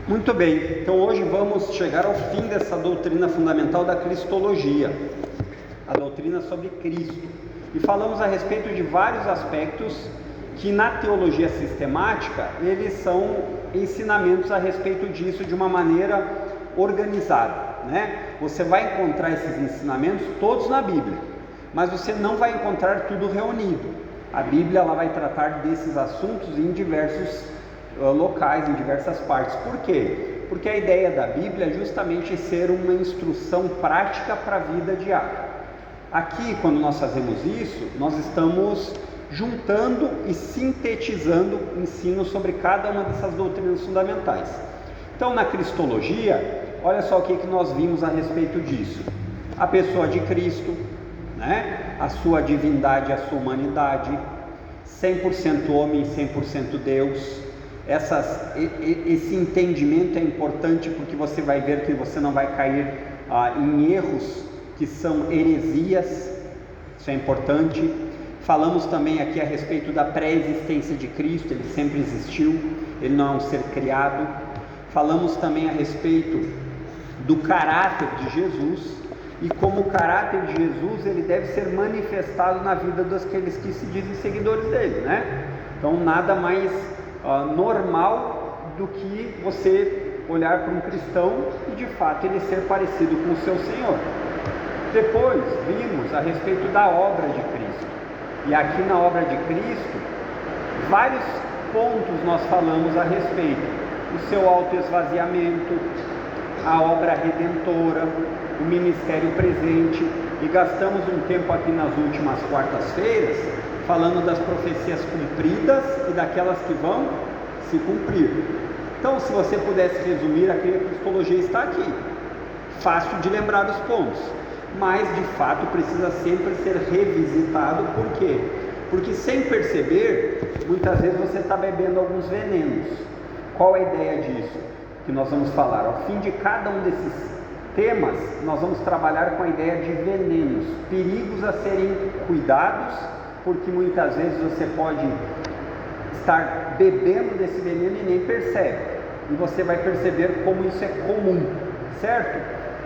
Muito bem, então hoje vamos chegar ao fim dessa doutrina fundamental da cristologia, a doutrina sobre Cristo. E falamos a respeito de vários aspectos que na teologia sistemática eles são ensinamentos a respeito disso de uma maneira organizada, né? Você vai encontrar esses ensinamentos todos na Bíblia, mas você não vai encontrar tudo reunido. A Bíblia ela vai tratar desses assuntos em diversos locais, em diversas partes. Por quê? Porque a ideia da Bíblia é justamente ser uma instrução prática para a vida diária. Aqui, quando nós fazemos isso, nós estamos juntando e sintetizando ensino sobre cada uma dessas doutrinas fundamentais. Então, na cristologia, olha só o que nós vimos a respeito disso. A pessoa de Cristo, né? A sua divindade, a sua humanidade, 100% homem e 100% Deus. Esse entendimento é importante porque você vai ver que você não vai cair em erros que são heresias, isso é importante. Falamos também aqui a respeito da pré-existência de Cristo, ele sempre existiu, ele não é um ser criado. Falamos também a respeito do caráter de Jesus e como o caráter de Jesus ele deve ser manifestado na vida daqueles que se dizem seguidores dele, né? Então nada mais normal do que você olhar para um cristão e de fato ele ser parecido com o seu Senhor. Depois vimos a respeito da obra de Cristo, e aqui na obra de Cristo vários pontos nós falamos a respeito: o seu autoesvaziamento, a obra redentora, o ministério presente, e gastamos um tempo aqui nas últimas quartas-feiras falando das profecias cumpridas e daquelas que vão se cumprir. Então, se você pudesse resumir, a cristologia está aqui, fácil de lembrar os pontos, mas de fato precisa sempre ser revisitado. Por quê? Porque sem perceber, muitas vezes você está bebendo alguns venenos. Qual é a ideia disso? Que nós vamos falar. Ao fim de cada um desses temas, nós vamos trabalhar com a ideia de venenos, perigos a serem cuidados, porque muitas vezes você pode estar bebendo desse veneno e nem percebe, e você vai perceber como isso é comum, certo?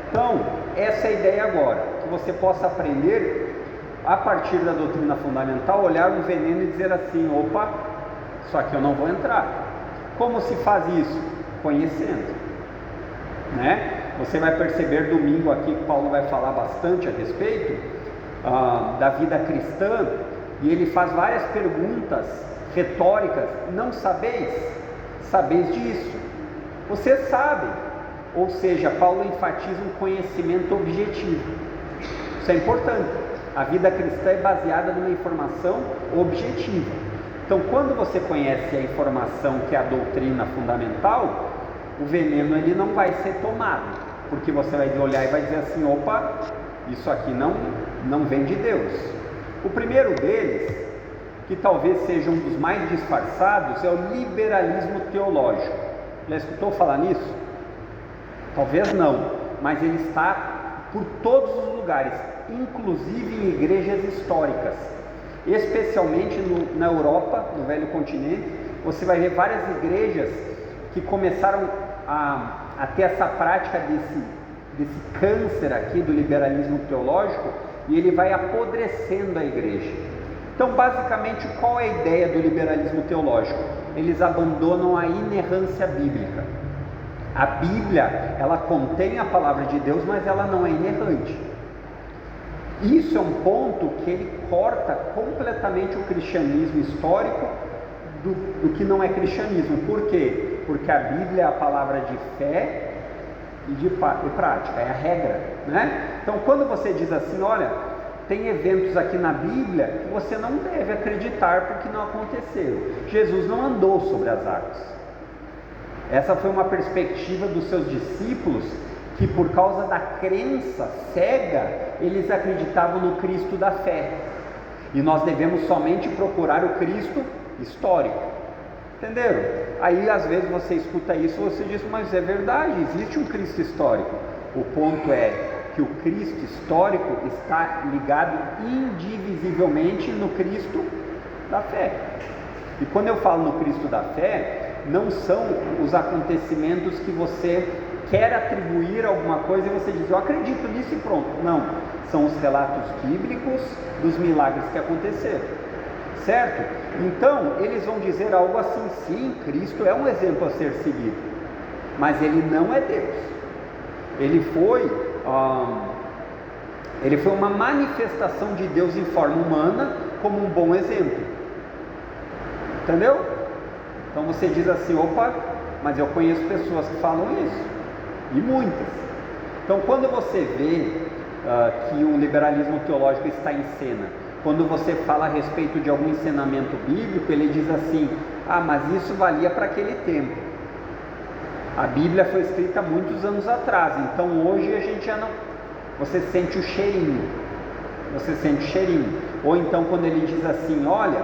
Então, essa é a ideia agora, que você possa aprender, a partir da doutrina fundamental, olhar um veneno e dizer assim: opa, isso aqui eu não vou entrar. Como se faz isso? Conhecendo, né? Você vai perceber domingo aqui que Paulo vai falar bastante a respeito da vida cristã, e ele faz várias perguntas retóricas. Não sabeis? Sabeis disso? Você sabe. Ou seja, Paulo enfatiza um conhecimento objetivo. Isso é importante. A vida cristã é baseada numa informação objetiva. Então, quando você conhece a informação que é a doutrina fundamental, o veneno ele não vai ser tomado, porque você vai olhar e vai dizer assim: opa, isso aqui não vem de Deus. O primeiro deles, que talvez seja um dos mais disfarçados, é o liberalismo teológico. Já escutou falar nisso? Talvez não, mas ele está por todos os lugares, inclusive em igrejas históricas, especialmente na Europa, no Velho Continente. Você vai ver várias igrejas que começaram a ter essa prática desse câncer aqui do liberalismo teológico, e ele vai apodrecendo a igreja. Então, basicamente, qual é a ideia do liberalismo teológico? Eles abandonam a inerrância bíblica. A Bíblia, ela contém a palavra de Deus, mas ela não é inerrante. Isso é um ponto que ele corta completamente o cristianismo histórico do que não é cristianismo. Por quê? Porque a Bíblia é a palavra de fé e de prática, é a regra, né? Então, quando você diz assim: olha, tem eventos aqui na Bíblia que você não deve acreditar porque não aconteceram. Jesus não andou sobre as águas. Essa foi uma perspectiva dos seus discípulos, que por causa da crença cega, eles acreditavam no Cristo da fé. E nós devemos somente procurar o Cristo histórico. Entenderam? Aí às vezes você escuta isso e você diz: mas é verdade, existe um Cristo histórico. O ponto é que o Cristo histórico está ligado indivisivelmente no Cristo da fé. E quando eu falo no Cristo da fé, não são os acontecimentos que você quer atribuir alguma coisa e você diz, eu acredito nisso e pronto. Não, são os relatos bíblicos dos milagres que aconteceram, certo? Então, eles vão dizer algo assim, sim, Cristo é um exemplo a ser seguido, mas ele não é Deus. Ele foi uma manifestação de Deus em forma humana, como um bom exemplo, entendeu? Então você diz assim, opa, mas eu conheço pessoas que falam isso, e muitas. Então quando você vê que o liberalismo teológico está em cena, quando você fala a respeito de algum ensinamento bíblico, ele diz assim, mas isso valia para aquele tempo. A Bíblia foi escrita há muitos anos atrás, então hoje a gente já não... Você sente o cheirinho, ou então quando ele diz assim, olha,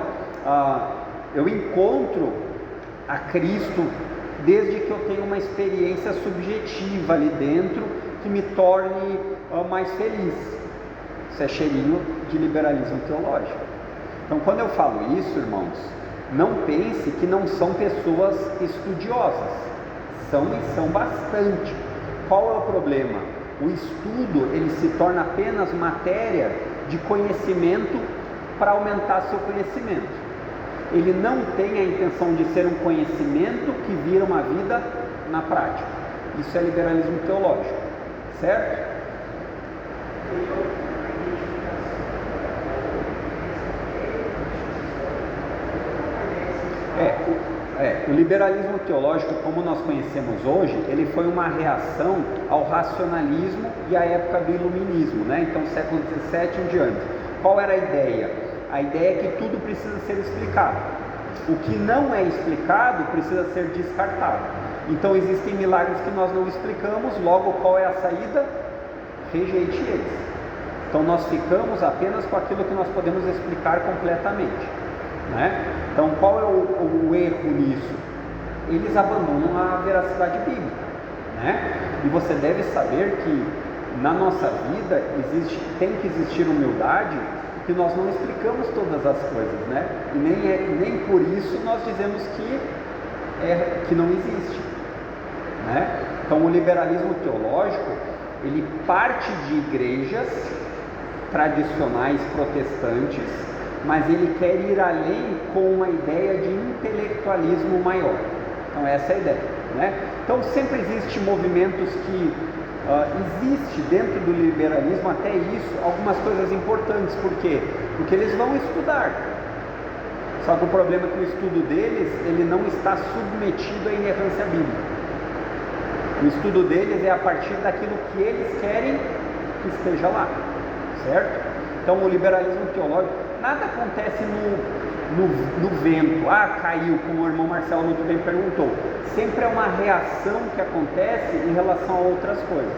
eu encontro a Cristo desde que eu tenho uma experiência subjetiva ali dentro que me torne mais feliz. Isso é cheirinho de liberalismo teológico. Então quando eu falo isso, irmãos, não pense que não são pessoas estudiosas, são e são bastante. Qual é o problema? O estudo, ele se torna apenas matéria de conhecimento para aumentar seu conhecimento. Ele não tem a intenção de ser um conhecimento que vira uma vida na prática. Isso é liberalismo teológico, certo? O liberalismo teológico, como nós conhecemos hoje, ele foi uma reação ao racionalismo e à época do iluminismo, né? Então, século XVII em diante. Qual era a ideia? A ideia é que tudo precisa ser explicado. O que não é explicado precisa ser descartado. Então, existem milagres que nós não explicamos, logo qual é a saída? Rejeite eles. Então, nós ficamos apenas com aquilo que nós podemos explicar completamente, né? Então, qual é o erro nisso? Eles abandonam a veracidade bíblica, né? E você deve saber que na nossa vida tem que existir humildade, que nós não explicamos todas as coisas, né? E nem por isso nós dizemos que não existe, né? Então, o liberalismo teológico, ele parte de igrejas tradicionais protestantes, mas ele quer ir além com uma ideia de intelectualismo maior. Então essa é a ideia, né? Então sempre existem movimentos que existe dentro do liberalismo até isso, algumas coisas importantes. Por quê? Porque eles vão estudar. Só que o problema é que o estudo deles, ele não está submetido à inerrância bíblica. O estudo deles é a partir daquilo que eles querem que esteja lá, certo? Então o liberalismo teológico, nada acontece no vento, caiu, como o irmão Marcelo muito bem perguntou. Sempre é uma reação que acontece em relação a outras coisas,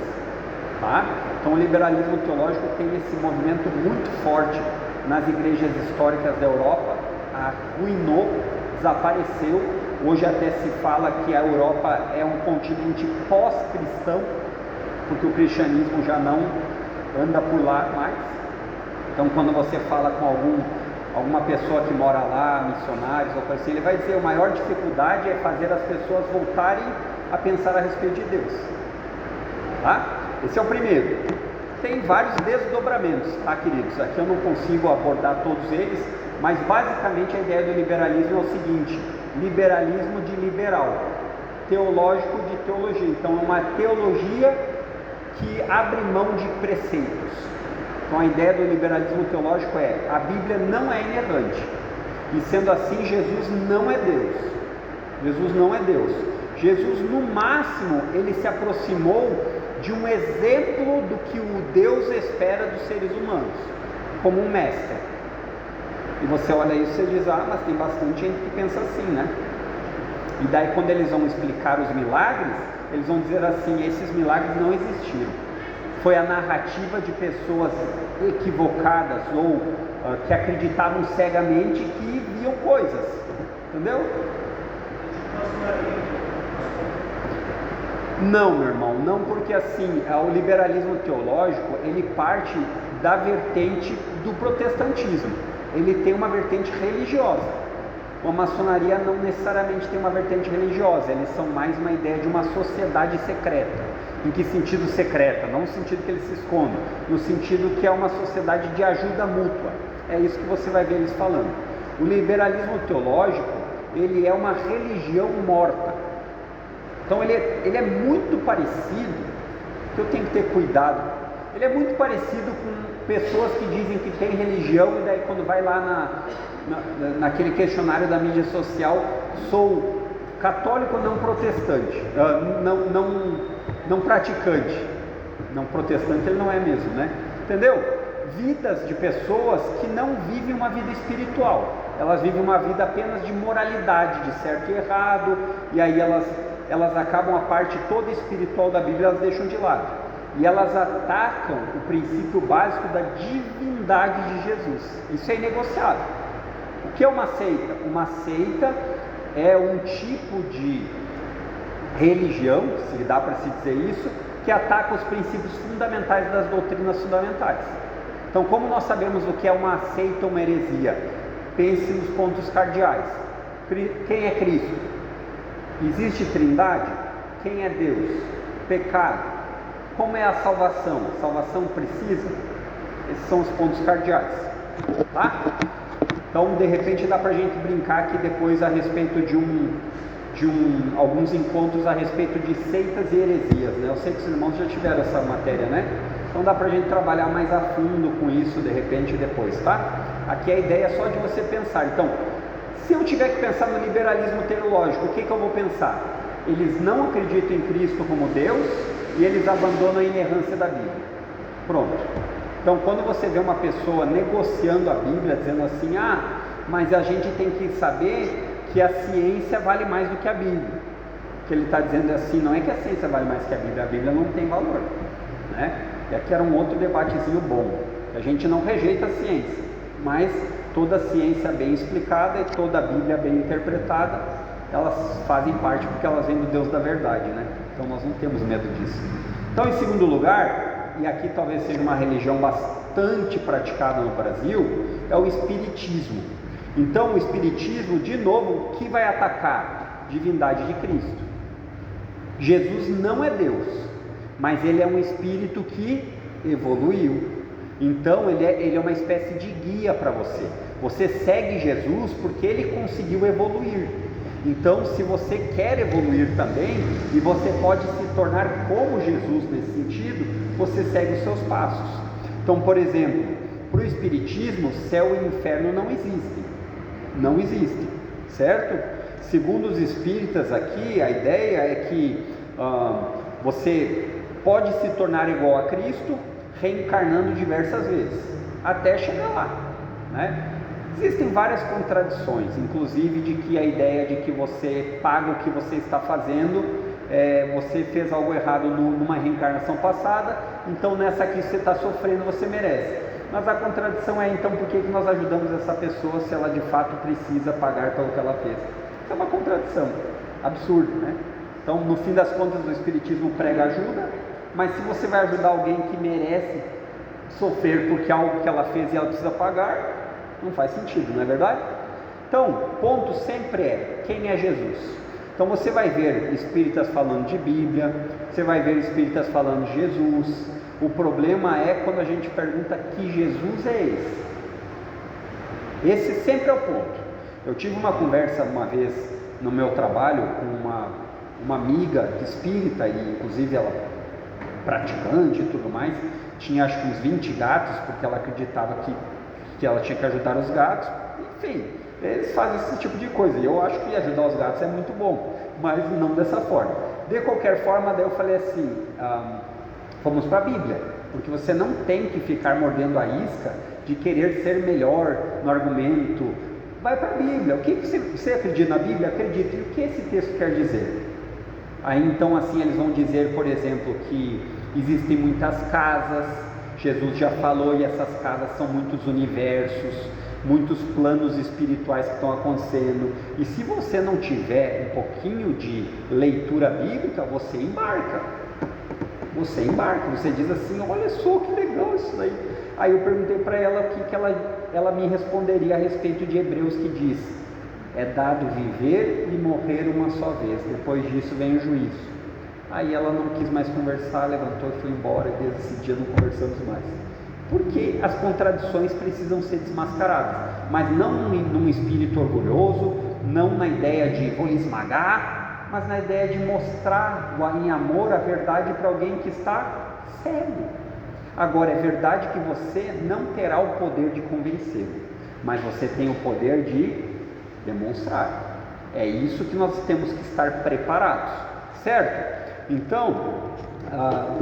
tá? Então o liberalismo teológico tem esse movimento muito forte nas igrejas históricas da Europa, arruinou, desapareceu. Hoje até se fala que a Europa é um continente pós-cristão, porque o cristianismo já não anda por lá mais. Então quando você fala com alguma pessoa que mora lá, missionários ou coisa assim, ele vai dizer, a maior dificuldade é fazer as pessoas voltarem a pensar a respeito de Deus, tá? Esse é o primeiro. Tem vários desdobramentos, tá, queridos? Aqui eu não consigo abordar todos eles, mas basicamente a ideia do liberalismo é o seguinte: liberalismo de liberal, teológico de teologia. Então é uma teologia que abre mão de preceitos. Então a ideia do liberalismo teológico é: a Bíblia não é inerrante, e sendo assim Jesus não é Deus. Jesus não é Deus. Jesus, no máximo, ele se aproximou de um exemplo do que o Deus espera dos seres humanos, como um mestre. E você olha isso e diz, mas tem bastante gente que pensa assim, né? E daí quando eles vão explicar os milagres, eles vão dizer assim: esses milagres não existiram. Foi a narrativa de pessoas equivocadas ou que acreditavam cegamente que viam coisas, entendeu? Não, meu irmão, não, porque assim, o liberalismo teológico, ele parte da vertente do protestantismo. Ele tem uma vertente religiosa, A maçonaria não necessariamente tem uma vertente religiosa, eles são mais uma ideia de uma sociedade secreta. Em que sentido secreta? Não no sentido que eles se escondem, no sentido que é uma sociedade de ajuda mútua. É isso que você vai ver eles falando. O liberalismo teológico, ele é uma religião morta. Então ele é muito parecido, que eu tenho que ter cuidado, ele é muito parecido com pessoas que dizem que tem religião e daí quando vai lá naquele questionário da mídia social, sou católico não protestante, não praticante. Não protestante ele não é mesmo, né? Entendeu? Vidas de pessoas que não vivem uma vida espiritual, elas vivem uma vida apenas de moralidade, de certo e errado, e aí elas acabam a parte toda espiritual da Bíblia, elas deixam de lado, e elas atacam o princípio básico da divindade de Jesus. Isso é inegociável. O que é uma seita? Uma seita é um tipo de religião, se dá para se dizer isso, que ataca os princípios fundamentais das doutrinas fundamentais. Então, como nós sabemos o que é uma seita ou uma heresia? Pense nos pontos cardeais. Quem é Cristo? Existe trindade? Quem é Deus? Pecado? Como é a salvação? A salvação precisa? Esses são os pontos cardeais, tá? Então, de repente, dá para a gente brincar aqui depois a respeito de alguns encontros a respeito de seitas e heresias, né? Eu sei que os irmãos já tiveram essa matéria, né? Então dá para a gente trabalhar mais a fundo com isso, de repente, depois, tá? Aqui a ideia é só de você pensar. Então, se eu tiver que pensar no liberalismo teológico, o que eu vou pensar? Eles não acreditam em Cristo como Deus e eles abandonam a inerrância da Bíblia. Pronto. Então, quando você vê uma pessoa negociando a Bíblia, dizendo assim, mas a gente tem que saber que a ciência vale mais do que a Bíblia. O que ele está dizendo é assim, não é que a ciência vale mais que a Bíblia não tem valor, né? E aqui era um outro debatezinho bom. A gente não rejeita a ciência, mas toda a ciência bem explicada e toda a Bíblia bem interpretada, elas fazem parte porque elas vêm do Deus da verdade, né? Então nós não temos medo disso. Então, em segundo lugar, e aqui talvez seja uma religião bastante praticada no Brasil, é o espiritismo. Então o espiritismo, de novo, o que vai atacar? Divindade de Cristo. Jesus não é Deus, mas ele é um espírito que evoluiu. Então ele é uma espécie de guia para você. Você segue Jesus porque ele conseguiu evoluir. Então, se você quer evoluir também, e você pode se tornar como Jesus nesse sentido, você segue os seus passos. Então, por exemplo, para o espiritismo, céu e inferno não existem. Não existem, certo? Segundo os espíritas aqui, a ideia é que você pode se tornar igual a Cristo, reencarnando diversas vezes, até chegar lá, né? Existem várias contradições, inclusive de que a ideia de que você paga o que você está fazendo, você fez algo errado numa reencarnação passada, então nessa aqui você está sofrendo, você merece. Mas a contradição é, então, por que nós ajudamos essa pessoa se ela de fato precisa pagar pelo que ela fez? Isso é uma contradição, absurdo, né? Então, no fim das contas, o espiritismo prega ajuda, mas se você vai ajudar alguém que merece sofrer porque algo que ela fez e ela precisa pagar, não faz sentido, não é verdade? Então, o ponto sempre é, quem é Jesus? Então você vai ver espíritas falando de Bíblia, você vai ver espíritas falando de Jesus. O problema é quando a gente pergunta que Jesus é esse. Esse sempre é o ponto. Eu tive uma conversa uma vez no meu trabalho com uma amiga espírita, e inclusive ela praticante e tudo mais, tinha acho que uns 20 gatos, porque ela acreditava que ela tinha que ajudar os gatos. Enfim, eles fazem esse tipo de coisa, e eu acho que ajudar os gatos é muito bom, mas não dessa forma. De qualquer forma, daí eu falei assim, vamos para a Bíblia, porque você não tem que ficar mordendo a isca de querer ser melhor no argumento. Vai para a Bíblia. O que você acredita na Bíblia? Acredita. E o que esse texto quer dizer? Aí então assim eles vão dizer, por exemplo, que existem muitas casas, Jesus já falou, e essas casas são muitos universos, muitos planos espirituais que estão acontecendo, e se você não tiver um pouquinho de leitura bíblica, você embarca, você diz assim, olha só que legal isso daí. Aí eu perguntei para ela o que ela me responderia a respeito de Hebreus, que diz é dado viver e morrer uma só vez, depois disso vem o juízo. Aí ela não quis mais conversar, levantou e foi embora, e desde esse dia não conversamos mais. Porque as contradições precisam ser desmascaradas, mas não num espírito orgulhoso, não na ideia de vou esmagar, mas na ideia de mostrar em amor a verdade para alguém que está cego. Agora, é verdade que você não terá o poder de convencê-lo, mas você tem o poder de demonstrar. É isso que nós temos que estar preparados, certo? Então,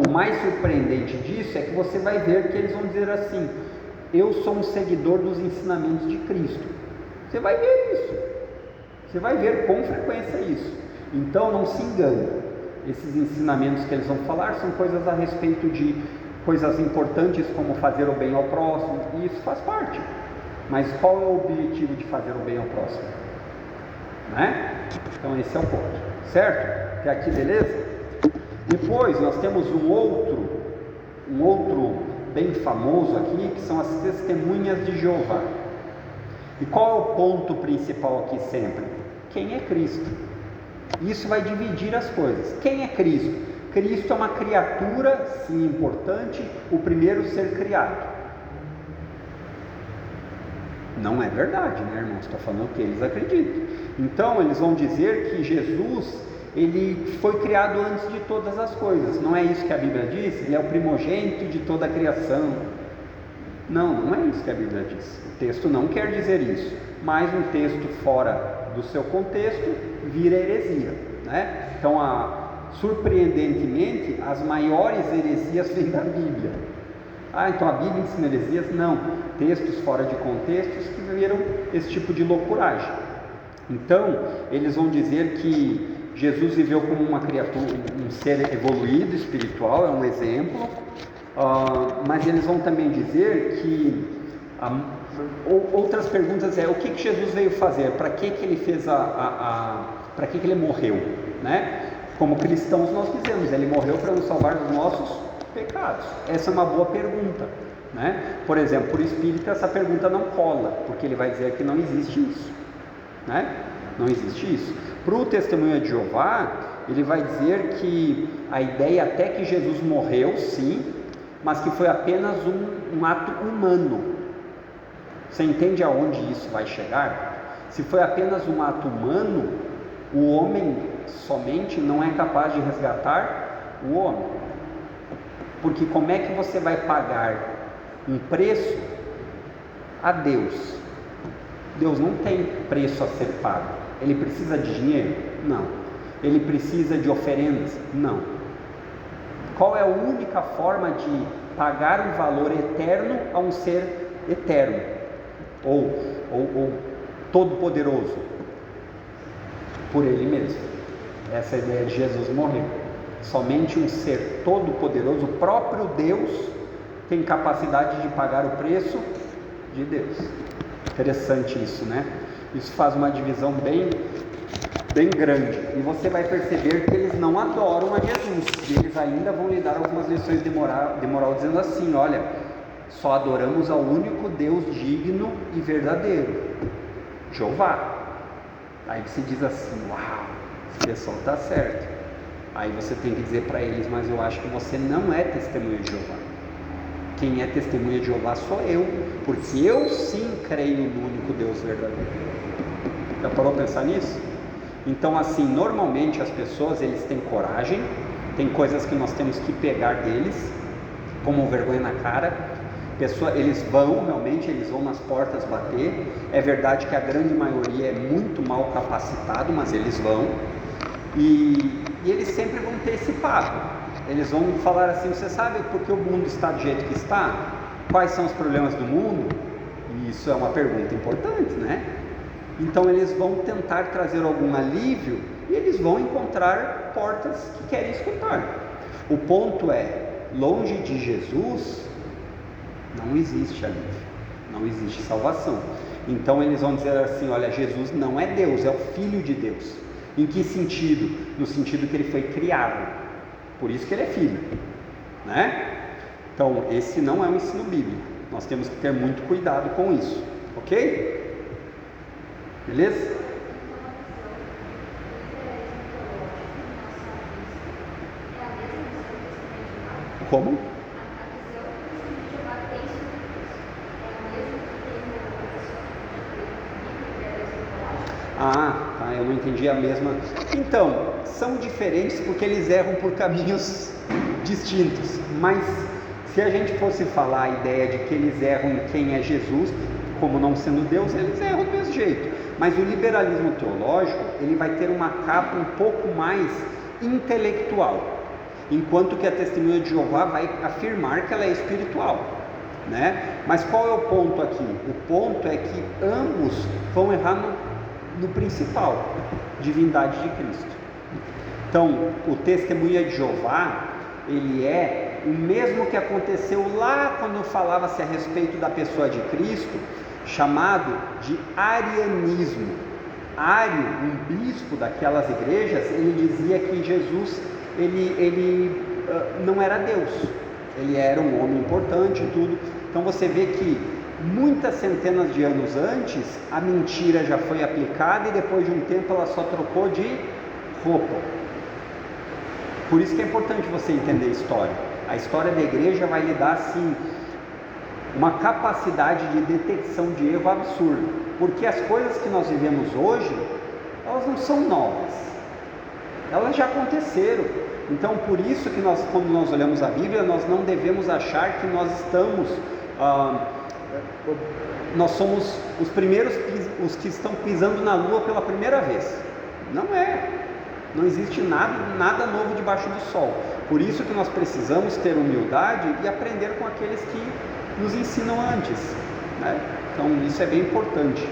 o mais surpreendente disso é que você vai ver que eles vão dizer assim: eu sou um seguidor dos ensinamentos de Cristo. Você vai ver isso, você vai ver com frequência isso. Então não se engane, esses ensinamentos que eles vão falar são coisas a respeito de coisas importantes como fazer o bem ao próximo, e isso faz parte. Mas qual é o objetivo de fazer o bem ao próximo? Né? Então esse é o ponto, certo? Até aqui, beleza? Depois nós temos um outro bem famoso aqui, que são as testemunhas de Jeová. E qual é o ponto principal aqui sempre? Quem é Cristo? Isso vai dividir as coisas. Quem é Cristo? Cristo é uma criatura, sim, importante, o primeiro ser criado. Não é verdade, né, irmãos? Estou falando o que eles acreditam. Então eles vão dizer que Jesus, ele foi criado antes de todas as coisas. Não é isso que a Bíblia diz? Ele é o primogênito de toda a criação. Não é isso que a Bíblia diz. O texto não quer dizer isso, mas um texto fora do seu contexto vira heresia, né? Então, surpreendentemente, as maiores heresias vêm da Bíblia. Então a Bíblia ensina heresias? Não, textos fora de contextos que viram esse tipo de loucuragem. Então, eles vão dizer que Jesus viveu como uma criatura, um ser evoluído, espiritual, é um exemplo, mas eles vão também dizer que outras perguntas o que Jesus veio fazer, para que ele fez para que ele morreu, né? Como cristãos nós dizemos, ele morreu para nos salvar dos nossos pecados. Essa é uma boa pergunta, né? Por exemplo, por espírita essa pergunta não cola, porque ele vai dizer que não existe isso, né? Não existe isso. Para o testemunho de Jeová, ele vai dizer que a ideia até que Jesus morreu, sim, mas que foi apenas um ato humano. Você entende aonde isso vai chegar? Se foi apenas um ato humano, o homem somente não é capaz de resgatar o homem. Porque como é que você vai pagar um preço a Deus? Deus não tem preço a ser pago. Ele precisa de dinheiro? Não. Ele precisa de oferendas? Não. Qual é a única forma de pagar um valor eterno a um ser eterno? Ou todo-poderoso? Por ele mesmo. Essa é a ideia de Jesus morrer. Somente um ser todo-poderoso, o próprio Deus, tem capacidade de pagar o preço de Deus. Interessante isso, né? Isso faz uma divisão bem grande. E você vai perceber que eles não adoram a Jesus. E eles ainda vão lhe dar algumas lições de moral dizendo assim: olha, só adoramos ao único Deus digno e verdadeiro, Jeová. Aí você diz assim: uau, esse pessoal está certo. Aí você tem que dizer para eles: mas eu acho que você não é testemunha de Jeová. Quem é testemunha de Jeová sou eu, porque eu sim creio no único Deus verdadeiro. Já parou para pensar nisso? Então, assim, normalmente as pessoas, eles têm coragem, tem coisas que nós temos que pegar deles, como vergonha na cara. Eles vão nas portas bater. É verdade que a grande maioria é muito mal capacitado, mas eles vão. E eles sempre vão ter esse papo. Eles vão falar assim: você sabe por que o mundo está do jeito que está? Quais são os problemas do mundo? E isso é uma pergunta importante, né? Então eles vão tentar trazer algum alívio e eles vão encontrar portas que querem escutar. O ponto é, longe de Jesus não existe alívio, não existe salvação. Então eles vão dizer assim: olha, Jesus não é Deus, é o Filho de Deus. Em que sentido? No sentido que ele foi criado, por isso que ele é filho, né? Então esse não é um ensino bíblico, nós temos que ter muito cuidado com isso, ok? Beleza? Como? Ah, tá, eu não entendi a mesma. Então, são diferentes porque eles erram por caminhos distintos. Mas se a gente fosse falar a ideia de que eles erram em quem é Jesus, como não sendo Deus, eles erram do mesmo jeito. Mas o liberalismo teológico, ele vai ter uma capa um pouco mais intelectual, enquanto que a Testemunha de Jeová vai afirmar que ela é espiritual, né? Mas qual é o ponto aqui? O ponto é que ambos vão errar no principal, divindade de Cristo. Então, o Testemunha de Jeová, ele é o mesmo que aconteceu lá quando falava-se a respeito da pessoa de Cristo, chamado de arianismo. Ário, um bispo daquelas igrejas, ele dizia que Jesus, ele não era Deus, ele era um homem importante e tudo. Então você vê que muitas centenas de anos antes, a mentira já foi aplicada e depois de um tempo ela só trocou de roupa. Por isso que é importante você entender a história. A história da igreja vai lhe dar, assim, uma capacidade de detecção de erro absurda, porque as coisas que nós vivemos hoje, elas não são novas, elas já aconteceram. Então, por isso que nós, quando nós olhamos a Bíblia, nós não devemos achar que nós estamos, nós somos os primeiros, os que estão pisando na lua pela primeira vez. Não é, não existe nada novo debaixo do sol. Por isso que nós precisamos ter humildade e aprender com aqueles que nos ensinam antes, né? Então isso é bem importante,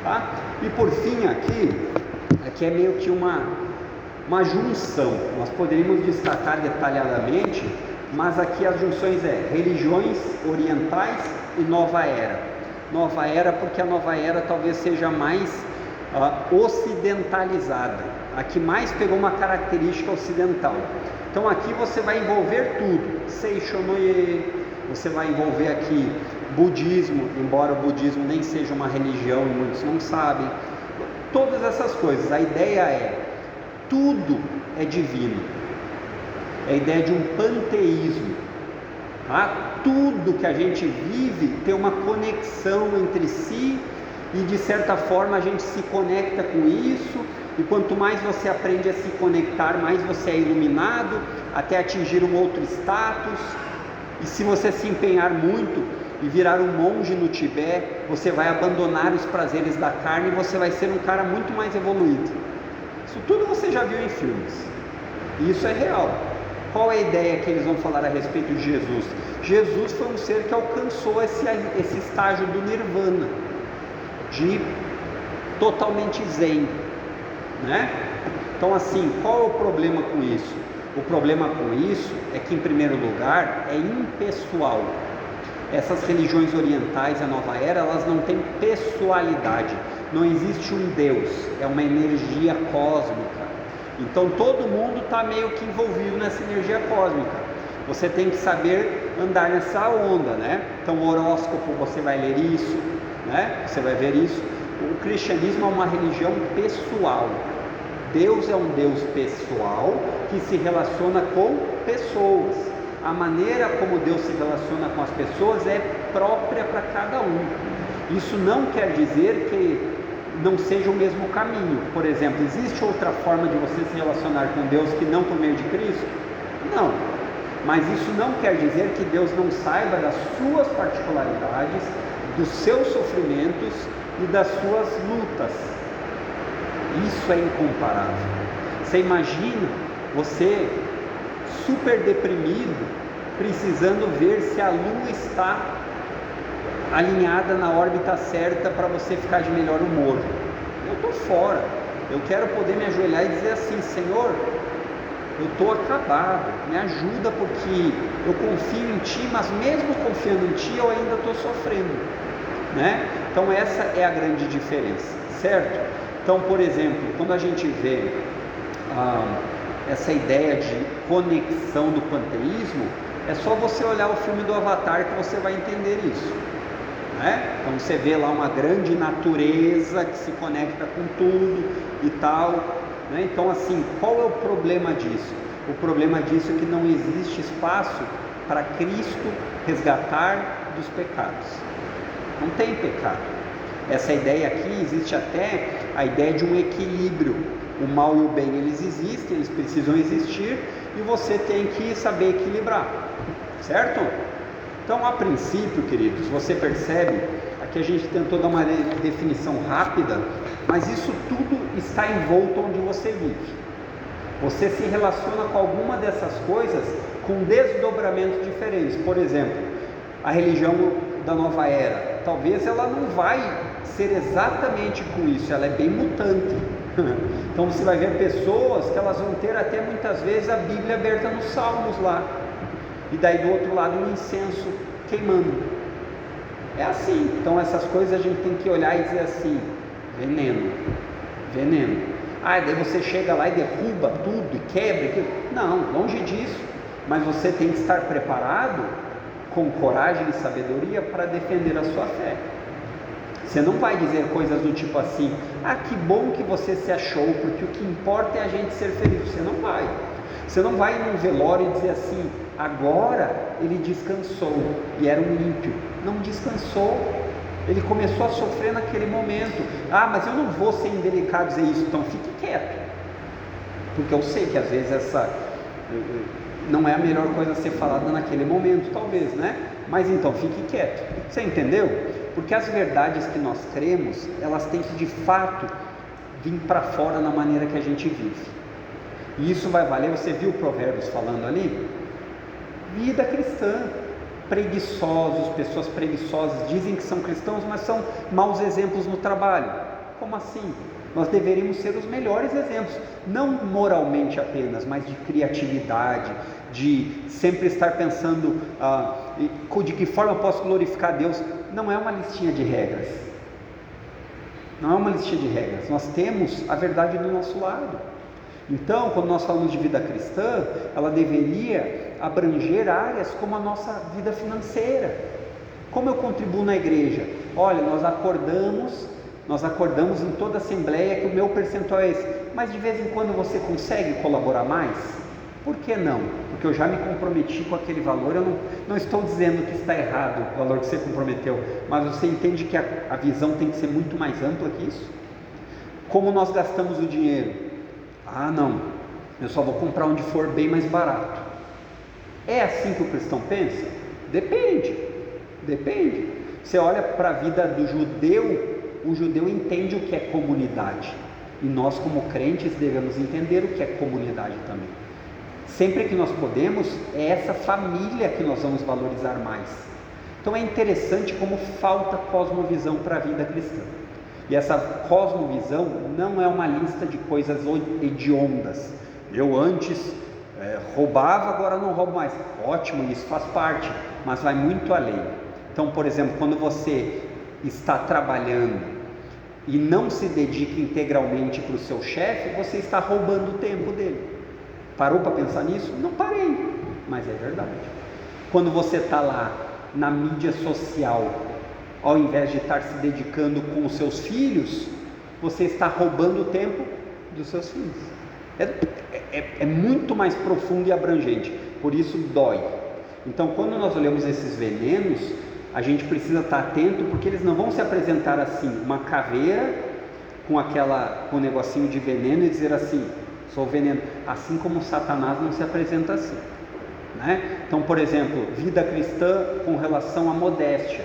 tá? E por fim aqui é meio que uma junção. Nós poderíamos destacar detalhadamente, mas aqui as junções religiões orientais e nova era. Nova era porque a nova era talvez seja mais ocidentalizada, a que mais pegou uma característica ocidental. Então aqui você vai envolver tudo, Seishonoye, você vai envolver aqui budismo, embora o budismo nem seja uma religião e muitos não sabem, todas essas coisas. A ideia é, tudo é divino, é a ideia de um panteísmo, tá? Tudo que a gente vive tem uma conexão entre si e de certa forma a gente se conecta com isso, e quanto mais você aprende a se conectar, mais você é iluminado até atingir um outro status. E se você se empenhar muito e virar um monge no Tibete, você vai abandonar os prazeres da carne e você vai ser um cara muito mais evoluído. Isso tudo você já viu em filmes, e isso é real. Qual é a ideia que eles vão falar a respeito de Jesus? Jesus foi um ser que alcançou esse estágio do nirvana, de totalmente zen, né? Então assim, qual é o problema com isso? O problema com isso é que, em primeiro lugar, é impessoal. Essas religiões orientais, a nova era, elas não têm pessoalidade. Não existe um Deus, é uma energia cósmica. Então todo mundo está meio que envolvido nessa energia cósmica. Você tem que saber andar nessa onda, né? Então o horóscopo, você vai ler isso, né? Você vai ver isso. O cristianismo é uma religião pessoal. Deus é um Deus pessoal que se relaciona com pessoas. A maneira como Deus se relaciona com as pessoas é própria para cada um. Isso não quer dizer que não seja o mesmo caminho. Por exemplo, existe outra forma de você se relacionar com Deus que não por meio de Cristo? Não. Mas isso não quer dizer que Deus não saiba das suas particularidades, dos seus sofrimentos e das suas lutas. Isso é incomparável. Você imagina você super deprimido, precisando ver se a Lua está alinhada na órbita certa para você ficar de melhor humor. Eu estou fora. Eu quero poder me ajoelhar e dizer assim: Senhor, eu estou acabado, me ajuda, porque eu confio em Ti, mas mesmo confiando em Ti, eu ainda estou sofrendo, né? Então essa é a grande diferença, certo? Então, por exemplo, quando a gente vê essa ideia de conexão do panteísmo, é só você olhar o filme do Avatar que você vai entender isso, né? Então você vê lá uma grande natureza que se conecta com tudo e tal, né? Então assim, qual é o problema disso? O problema disso é que não existe espaço para Cristo resgatar dos pecados. Não tem pecado. Essa ideia aqui, existe até a ideia de um equilíbrio. O mal e o bem, eles existem, eles precisam existir, e você tem que saber equilibrar, certo? Então, a princípio, queridos, você percebe, aqui a gente tentou dar uma definição rápida, mas isso tudo está envolto onde você vive. Você se relaciona com alguma dessas coisas com desdobramentos diferentes. Por exemplo, a religião da nova era, talvez ela não vai ser exatamente com isso, ela é bem mutante. Então você vai ver pessoas que elas vão ter até muitas vezes a Bíblia aberta nos Salmos lá, e daí do outro lado um incenso queimando. É assim. Então essas coisas a gente tem que olhar e dizer assim: veneno, veneno. Daí você chega lá e derruba tudo e quebra. Não, longe disso. Mas você tem que estar preparado com coragem e sabedoria para defender a sua fé. Você não vai dizer coisas do tipo assim: que bom que você se achou, porque o que importa é a gente ser feliz. Você não vai. Você não vai num velório e dizer assim: agora ele descansou e era um ímpio. Não descansou. Ele começou a sofrer naquele momento. Mas eu não vou ser indelicado dizer isso. Então fique quieto. Porque eu sei que às vezes essa não é a melhor coisa a ser falada naquele momento, talvez, né? Mas então fique quieto. Você entendeu? Porque as verdades que nós cremos, elas têm que de fato vir para fora na maneira que a gente vive. E isso vai valer. Você viu Provérbios falando ali? Vida cristã. Preguiçosos, pessoas preguiçosas, dizem que são cristãos, mas são maus exemplos no trabalho. Como assim? Nós deveríamos ser os melhores exemplos, não moralmente apenas, mas de criatividade, de sempre estar pensando de que forma eu posso glorificar a Deus. Não é uma listinha de regras. Não é uma listinha de regras. Nós temos a verdade do nosso lado. Então, quando nós falamos de vida cristã, ela deveria abranger áreas como a nossa vida financeira. Como eu contribuo na igreja? Olha, nós acordamos em toda a assembleia que o meu percentual é esse, mas de vez em quando você consegue colaborar mais? Por que não? Porque eu já me comprometi com aquele valor. Eu não estou dizendo que está errado o valor que você comprometeu, mas você entende que a visão tem que ser muito mais ampla que isso? Como nós gastamos o dinheiro? Não, eu só vou comprar onde for bem mais barato. É assim que o cristão pensa? Depende. Você olha para a vida do judeu, o judeu entende o que é comunidade, e nós como crentes devemos entender o que é comunidade também. Sempre que nós podemos, é essa família que nós vamos valorizar mais. Então é interessante como falta cosmovisão para a vida cristã. E essa cosmovisão não é uma lista de coisas hediondas. Eu antes roubava, agora não roubo mais. Ótimo, isso faz parte, mas vai muito além. Então, por exemplo, quando você está trabalhando e não se dedica integralmente para o seu chefe, você está roubando o tempo dele. Parou para pensar nisso? Não parei, mas é verdade. Quando você está lá na mídia social, ao invés de estar se dedicando com os seus filhos, você está roubando o tempo dos seus filhos. É muito mais profundo e abrangente, por isso dói. Então, quando nós olhamos esses venenos, a gente precisa estar atento, porque eles não vão se apresentar assim, uma caveira com um negocinho de veneno e dizer assim: sou veneno. Assim como Satanás não se apresenta assim, né? Então, por exemplo, vida cristã com relação à modéstia.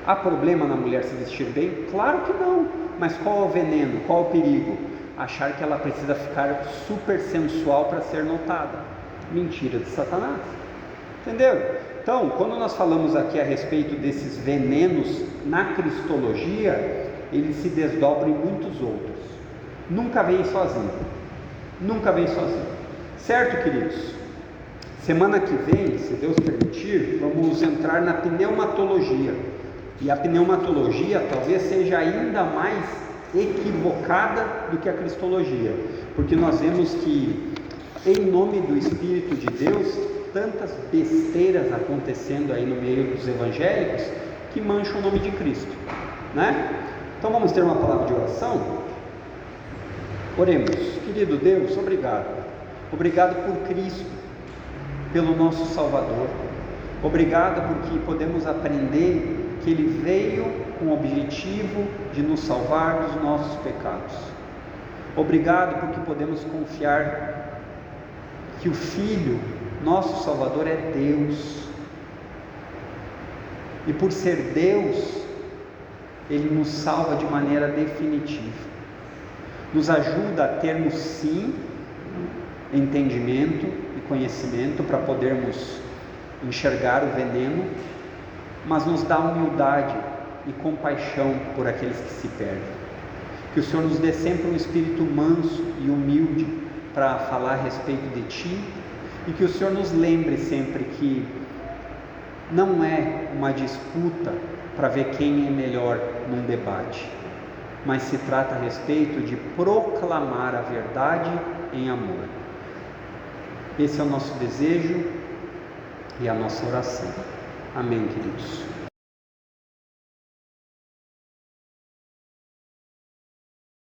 Há problema na mulher se vestir bem? Claro que não. Mas qual é o veneno? Qual é o perigo? Achar que ela precisa ficar super sensual para ser notada. Mentira de Satanás. Entenderam? Então, quando nós falamos aqui a respeito desses venenos na cristologia, eles se desdobram em muitos outros. Nunca vem sozinho. Certo, queridos? Semana que vem, se Deus permitir, vamos entrar na pneumatologia. E a pneumatologia talvez seja ainda mais equivocada do que a cristologia, porque nós vemos que, em nome do Espírito de Deus, tantas besteiras acontecendo aí no meio dos evangélicos que mancham o nome de Cristo, né? Então vamos ter uma palavra de oração? Oremos. Querido Deus, obrigado por Cristo. pelo nosso Salvador. Obrigado porque podemos aprender que Ele veio com o objetivo de nos salvar dos nossos pecados. Obrigado porque podemos confiar que o Filho, nosso Salvador, é Deus. E por ser Deus, Ele nos salva de maneira definitiva. Nos ajuda a termos sim entendimento e conhecimento para podermos enxergar o veneno, mas nos dá humildade e compaixão por aqueles que se perdem. Que o Senhor nos dê sempre um espírito manso e humilde para falar a respeito de Ti, e que o Senhor nos lembre sempre que não é uma disputa para ver quem é melhor num debate, mas se trata a respeito de proclamar a verdade em amor. Esse é o nosso desejo e a nossa oração. Amém, queridos.